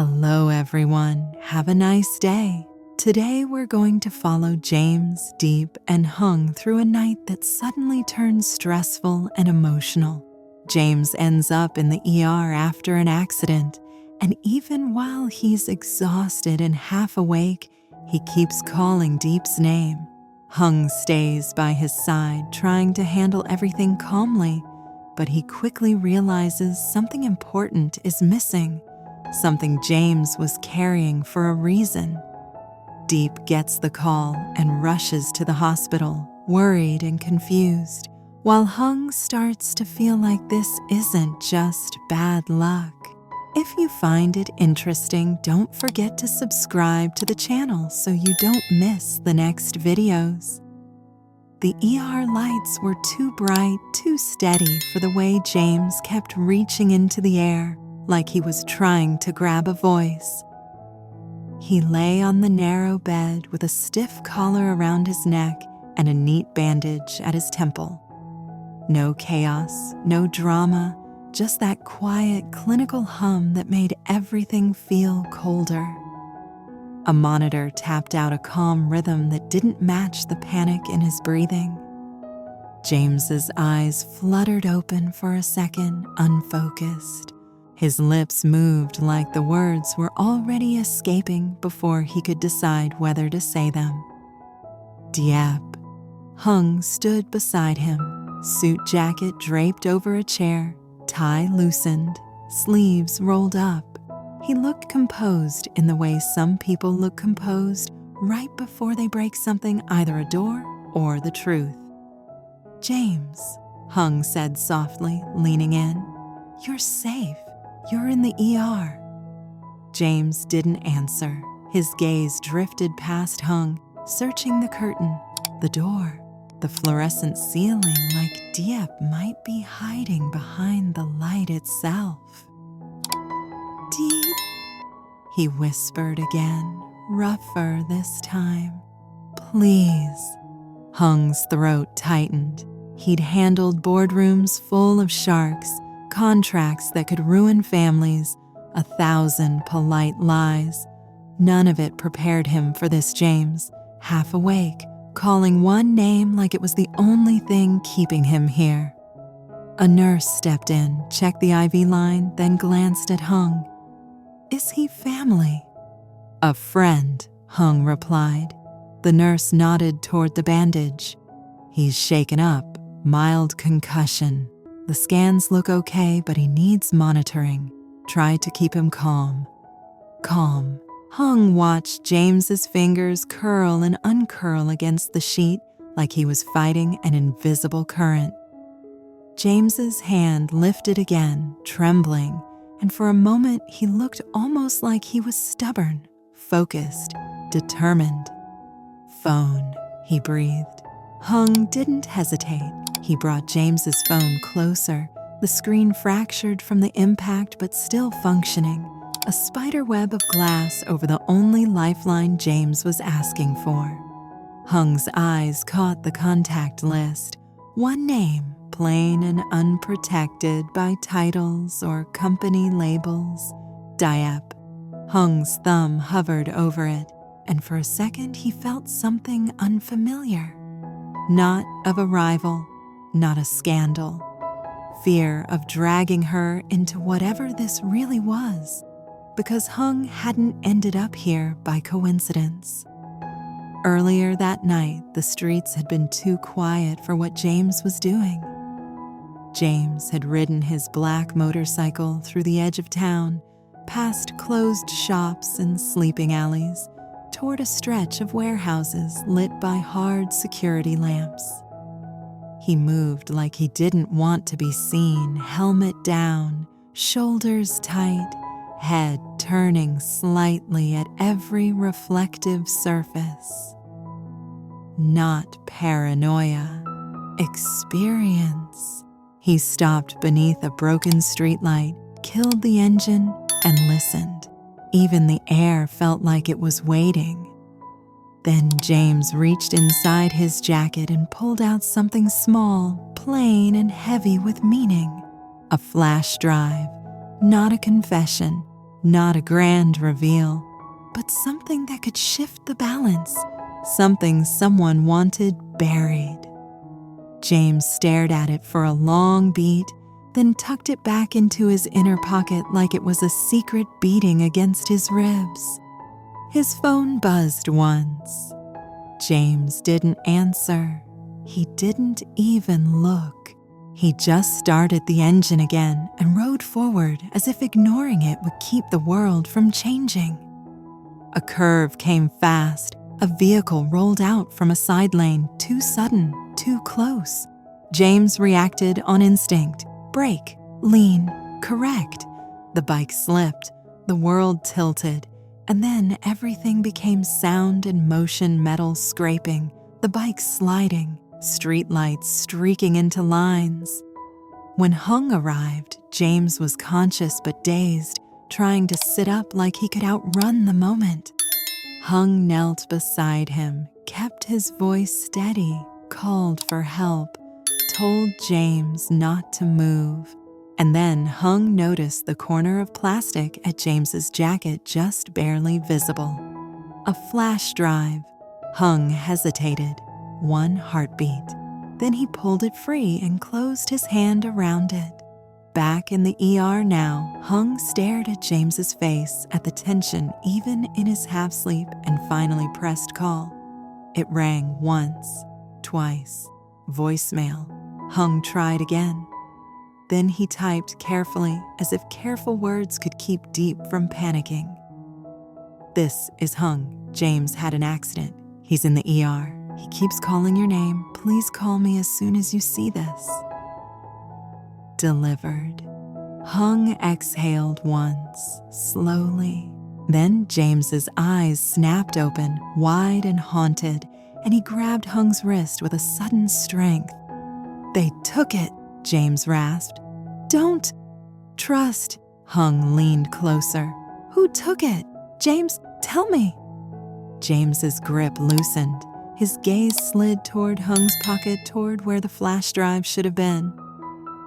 Hello everyone, have a nice day. Today we're going to follow James, Diep, and Hung through a night that suddenly turns stressful and emotional. James ends up in the ER after an accident, and even while he's exhausted and half awake, he keeps calling Diep's name. Hung stays by his side, trying to handle everything calmly, but he quickly realizes something important is missing. Something James was carrying for a reason. Diep gets the call and rushes to the hospital, worried and confused, while Hung starts to feel like this isn't just bad luck. If you find it interesting, don't forget to subscribe to the channel so you don't miss the next videos. The ER lights were too bright, too steady for the way James kept reaching into the air, like he was trying to grab a voice. He lay on the narrow bed with a stiff collar around his neck and a neat bandage at his temple. No chaos, no drama, just that quiet clinical hum that made everything feel colder. A monitor tapped out a calm rhythm that didn't match the panic in his breathing. James's eyes fluttered open for a second, unfocused. His lips moved like the words were already escaping before he could decide whether to say them. Diep. Hung stood beside him, suit jacket draped over a chair, tie loosened, sleeves rolled up. He looked composed in the way some people look composed right before they break something, either a door or the truth. "James," Hung said softly, leaning in, "you're safe. You're in the ER." James didn't answer. His gaze drifted past Hung, searching the curtain, the door, the fluorescent ceiling, like Diep might be hiding behind the light itself. "Diep," he whispered again, rougher this time. "Please." Hung's throat tightened. He'd handled boardrooms full of sharks, contracts that could ruin families, 1,000 polite lies. None of it prepared him for this James, half awake, calling one name like it was the only thing keeping him here. A nurse stepped in, checked the IV line, then glanced at Hung. "Is he family?" "A friend," Hung replied. The nurse nodded toward the bandage. "He's shaken up, mild concussion. The scans look okay, but he needs monitoring. Try to keep him calm." Calm. Hung watched James's fingers curl and uncurl against the sheet like he was fighting an invisible current. James's hand lifted again, trembling, and for a moment he looked almost like he was stubborn, focused, determined. "Phone," he breathed. Hung didn't hesitate. He brought James's phone closer, the screen fractured from the impact but still functioning, a spider web of glass over the only lifeline James was asking for. Hung's eyes caught the contact list, one name, plain and unprotected by titles or company labels, Diep. Hung's thumb hovered over it, and for a second he felt something unfamiliar. Not of a rival, not a scandal. Fear of dragging her into whatever this really was, because Hung hadn't ended up here by coincidence. Earlier that night, the streets had been too quiet for what James was doing. James had ridden his black motorcycle through the edge of town, past closed shops and sleeping alleys, toward a stretch of warehouses lit by hard security lamps. He moved like he didn't want to be seen, helmet down, shoulders tight, head turning slightly at every reflective surface. Not paranoia, experience. He stopped beneath a broken streetlight, killed the engine, and listened. Even the air felt like it was waiting. Then James reached inside his jacket and pulled out something small, plain, and heavy with meaning. A flash drive, not a confession, Not a grand reveal, but something that could shift the balance, something someone wanted buried. James stared at it for a long beat, then tucked it back into his inner pocket like it was a secret beating against his ribs. His phone buzzed once. James didn't answer. He didn't even look. He just started the engine again and rode forward as if ignoring it would keep the world from changing. A curve came fast. A vehicle rolled out from a side lane, too sudden, too close. James reacted on instinct. Brake, lean, correct. The bike slipped, the world tilted, and then everything became sound and motion, metal scraping, the bike sliding, streetlights streaking into lines. When Hung arrived, James was conscious but dazed, trying to sit up like he could outrun the moment. Hung knelt beside him, kept his voice steady, called for help, told James not to move. And then Hung noticed the corner of plastic at James's jacket just barely visible. A flash drive. Hung hesitated. One heartbeat. Then he pulled it free and closed his hand around it. Back in the ER now, Hung stared at James's face, at the tension even in his half-sleep, and finally pressed call. It rang once, twice. Voicemail. Hung tried again. Then he typed carefully, as if careful words could keep Diep from panicking. "This is Hung. James had an accident. He's in the ER. He keeps calling your name. Please call me as soon as you see this." Delivered. Hung exhaled once, slowly. Then James's eyes snapped open, wide and haunted, and he grabbed Hung's wrist with a sudden strength. "They took it," James rasped. "Don't trust." Hung leaned closer. "Who took it? James, tell me." James's grip loosened. His gaze slid toward Hung's pocket, toward where the flash drive should have been.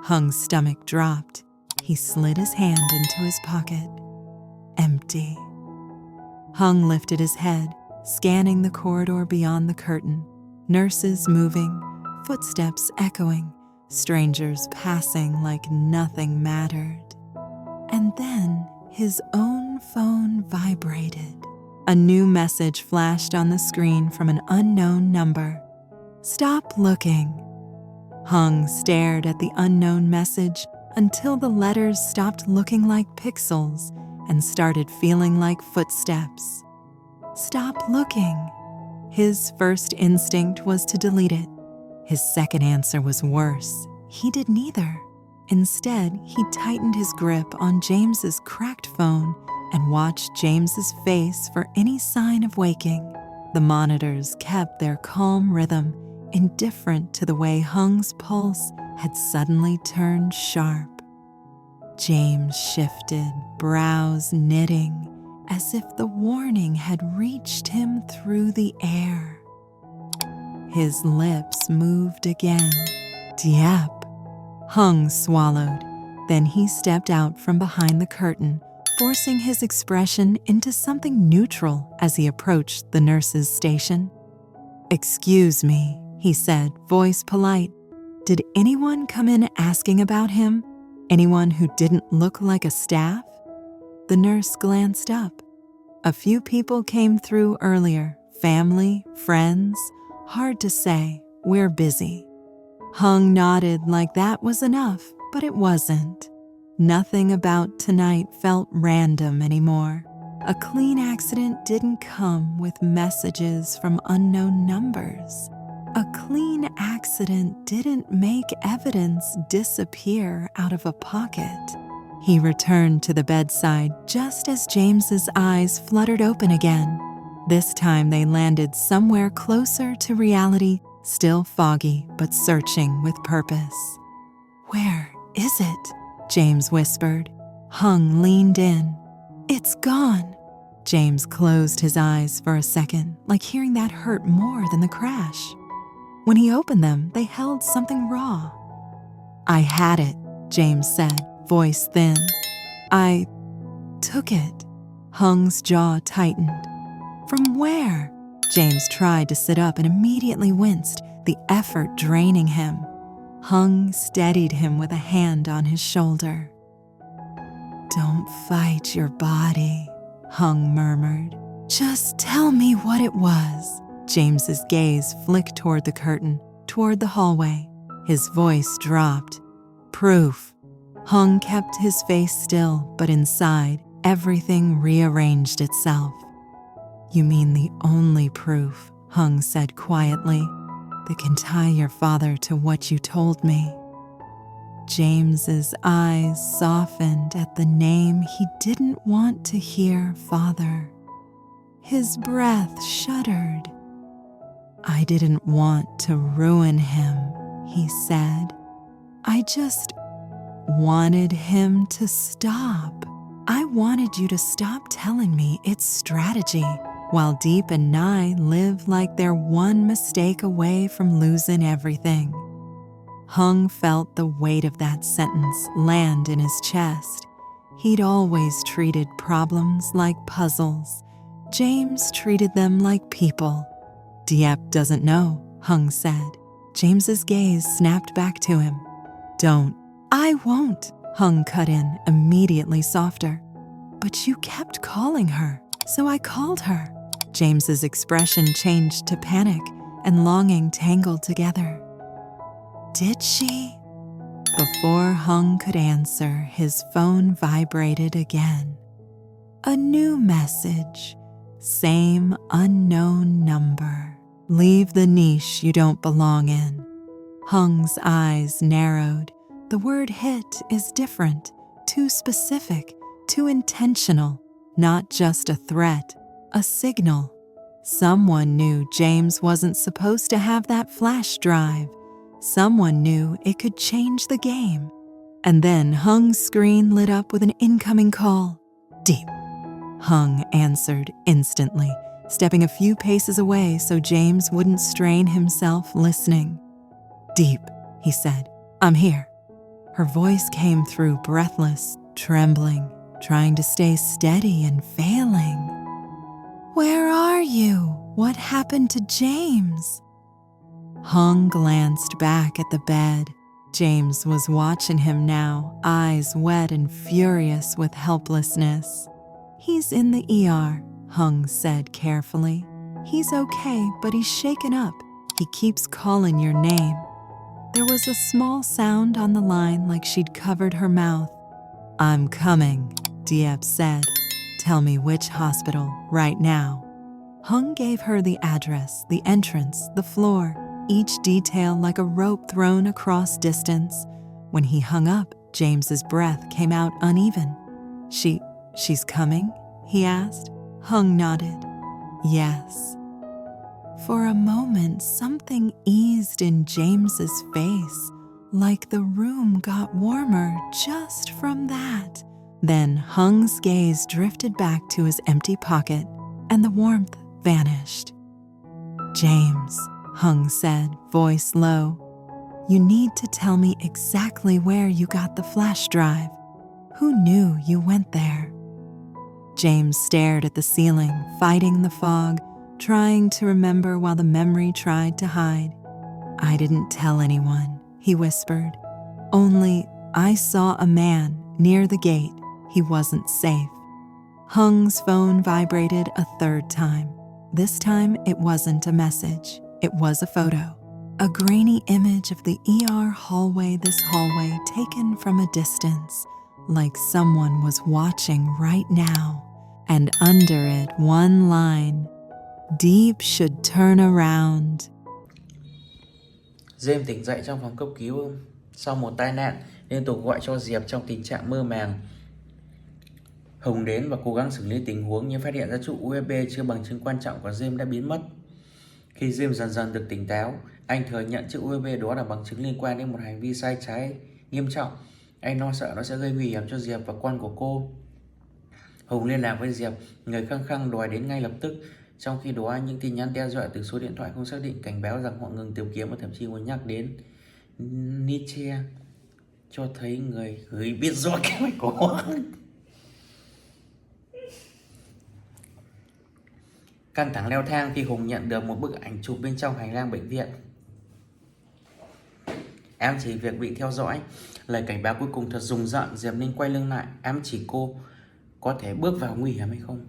Hung's stomach dropped. He slid his hand into his pocket. Empty. Hung lifted his head, scanning the corridor beyond the curtain. Nurses moving, footsteps echoing, strangers passing like nothing mattered. And then his own phone vibrated. A new message flashed on the screen from an unknown number. "Stop looking." Hung stared at the unknown message until the letters stopped looking like pixels and started feeling like footsteps. Stop looking. His first instinct was to delete it. His second answer was worse. He did neither. Instead, he tightened his grip on James's cracked phone and watched James's face for any sign of waking. The monitors kept their calm rhythm, indifferent to the way Hung's pulse had suddenly turned sharp. James shifted, brows knitting, as if the warning had reached him through the air. His lips moved again. "Diep." Hung swallowed. Then he stepped out from behind the curtain, forcing his expression into something neutral as he approached the nurse's station. "Excuse me," he said, voice polite. "Did anyone come in asking about him? Anyone who didn't look like a staff?" The nurse glanced up. "A few people came through earlier. Family, friends. Hard to say. We're busy." Hung nodded like that was enough, but it wasn't. Nothing about tonight felt random anymore. A clean accident didn't come with messages from unknown numbers. A clean accident didn't make evidence disappear out of a pocket. He returned to the bedside just as James's eyes fluttered open again. This time they landed somewhere closer to reality, still foggy but searching with purpose. "Where is it?" James whispered. Hung leaned in. "It's gone." James closed his eyes for a second, like hearing that hurt more than the crash. When he opened them, they held something raw. "I had it," James said, voice thin. "I took it. Hung's jaw tightened. From where? James tried to sit up and immediately winced, the effort draining him. Hung steadied him with a hand on his shoulder. "Don't fight your body," Hung murmured. "Just tell me what it was." James's gaze flicked toward the curtain, toward the hallway. His voice dropped. "Proof." Hung kept his face still, but inside, everything rearranged itself. "You mean the only proof," Hung said quietly, "that can tie your father to what you told me?" James's eyes softened at the name he didn't want to hear, father. His breath shuddered. "I didn't want to ruin him," he said. "I just wanted him to stop. I wanted you to stop telling me it's strategy, while Diep and Ly live like they're one mistake away from losing everything." Hung felt the weight of that sentence land in his chest. He'd always treated problems like puzzles. James treated them like people. "Diep doesn't know," Hung said. James's gaze snapped back to him. "Don't." "I won't," Hung cut in, immediately softer. "But you kept calling her, so I called her." James's expression changed to panic and longing tangled together. "Did she?" Before Hung could answer, his phone vibrated again. A new message. Same unknown number. "Leave the niche you don't belong in." Hung's eyes narrowed. The word hit is different, too specific, too intentional, not just a threat, a signal. Someone knew James wasn't supposed to have that flash drive. Someone knew it could change the game. And then Hung's screen lit up with an incoming call. "Diep." Hung answered instantly, stepping a few paces away so James wouldn't strain himself listening. "Diep," he said, "I'm here." Her voice came through breathless, trembling, trying to stay steady and failing. "Where are you? What happened to James?" Hung glanced back at the bed. James was watching him now, eyes wet and furious with helplessness. "He's in the ER," Hung said carefully. "He's okay, but he's shaken up. He keeps calling your name." There was a small sound on the line like she'd covered her mouth. "I'm coming," Diep said. "Tell me which hospital, right now." Hung gave her the address, the entrance, the floor, each detail like a rope thrown across distance. When he hung up, James's breath came out uneven. She's coming?" he asked. Hung nodded. "Yes." For a moment, something eased in James's face, like the room got warmer just from that. Then Hung's gaze drifted back to his empty pocket, and the warmth vanished. "James," Hung said, voice low, "you need to tell me exactly where you got the flash drive. Who knew you went there?" James stared at the ceiling, fighting the fog, trying to remember while the memory tried to hide. "I didn't tell anyone," he whispered. "Only I saw a man near the gate. He wasn't safe." Hung's phone vibrated a third time. This time it wasn't a message. It was a photo. A grainy image of the ER hallway, this hallway taken from a distance, like someone was watching right now. And under it, one line, "Diep should turn around." James tỉnh dậy trong phòng cấp cứu sau một tai nạn, liên tục gọi cho Diệp trong tình trạng mơ màng. Hùng đến và cố gắng xử lý tình huống nhưng phát hiện ra trụ USB chưa bằng chứng quan trọng của James đã biến mất. Khi James dần dần được tỉnh táo, anh thừa nhận chiếc USB đó là bằng chứng liên quan đến một hành vi sai trái nghiêm trọng. Anh lo sợ nó sẽ gây nguy hiểm cho Diệp và con của cô. Hùng liên lạc với Diệp, người khăng khăng đòi đến ngay lập tức. Trong khi đó, những tin nhắn đe dọa từ số điện thoại không xác định cảnh báo rằng họ ngừng tìm kiếm và thậm chí còn nhắc đến Nietzsche, cho thấy người gửi biết rõ kế hoạch của họ. Căng thẳng leo thang khi Hùng nhận được một bức ảnh chụp bên trong hành lang bệnh viện. Em chỉ việc bị theo dõi. Lời cảnh báo cuối cùng thật rùng rợn. Diệp Ninh quay lưng lại. Em chỉ cô có thể bước vào nguy hiểm hay không?